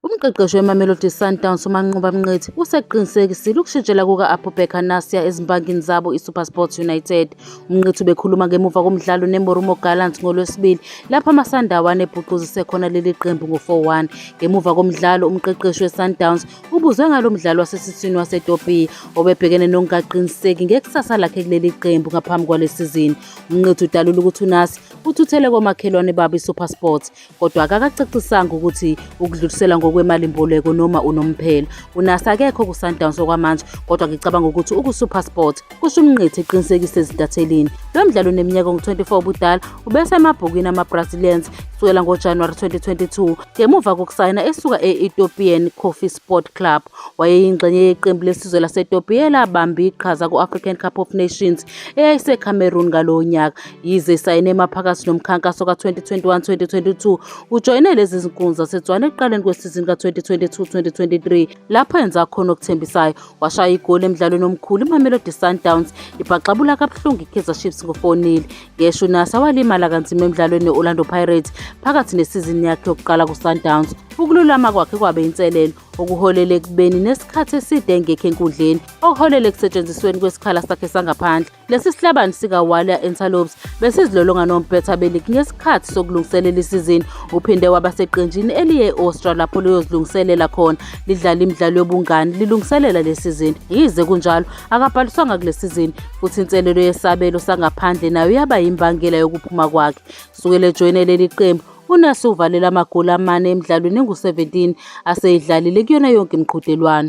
Umqeqeshi weMamelodi Sundowns uManqoba Mnqithi useqinisekisile ukushintshela kuka-Abubakar Naser ezimpangini zabo iSuperSport United. Mnqithi ubekhuluma ngemuva komdlalo neMoromo Gallants ngoLwesibili lapho amasandawana ebhuquzise khona leli qembu ngo-4-1. Ngemuva komdlalo umqeqeshi weSundowns ubuzwe ngalo mdlalo wasesiswini waseTopiya obebhekene nokungaqiniseki ngekusasa lakhe kuleli qembu ngaphambi kwalesizini. Mnqithi udalula ukuthi uNaser uthuthele komakhelwane babo iSuperSport kodwa akakacacisanga ukuthi ukudlulisela ngokwemali mboleko noma unomphela. uNaser akekho kuSundowns okwamanje kodwa ngicabanga ukuthi ukuSuperSport kusho Mnqithi eqinisekise ezintathelini. Lo mdlalo uneminyaka ngo-24 ubudala ubese emabhukini ama-Brazilians kusukela ngoJanuwari 2022 ngemuva kokusayina esuka e-Ethiopian Coffee Sport Club. Wayeyingxenye yeqembu lesizwe laseTopiya elabamba iqhaza ku-African Cup of Nations eyayiseCameroon ngalowo nyaka. Yize isayine emaphakathi nomkhankaso ka-2021-2022 ujoyine lezi zinkundla zaseTswana ekuqaleni kwesizini ka-2022-2023 lapho enza khona okuthembisayo. Washaya igoli emdlalweni omkhulu iMamelodi Sundowns ibhaxabula kabuhlungu iKaizer Chiefs ngo-4-0. Ngesho uNaser walimala kanzima emdlalweni ne-Orlando Pirates phakathi nesizini yakhe yokuqala kuSundowns. Ukululama kwakhe kwabe inselelo okuholele ekubeni nesikhathi eside engekho enkundleni okuholele ekusetshenzisweni kwesikhala sakhe sangaphandle. Lesi sihlabani sikaWalia Antelopes besizilolonga nompetha beligi ngesikhathi sokulungiselela isizini. Uphinde waba seqenjini eliye e-Austria lapho liyozilungiselela khona lidlala imidlalo yobungani lilungiselela lesizini. Yize kunjalo akabhaliswanga kule sizini futhi inselelo yesabelo sangaphandle nayo yaba yimbangela yokuphuma kwakhe. Sukela ejoyine leli qembu uNaser uvalela amagoli amane emidlalweni engu-17 aseyidlalile kuyona yonke imiqhudelwano.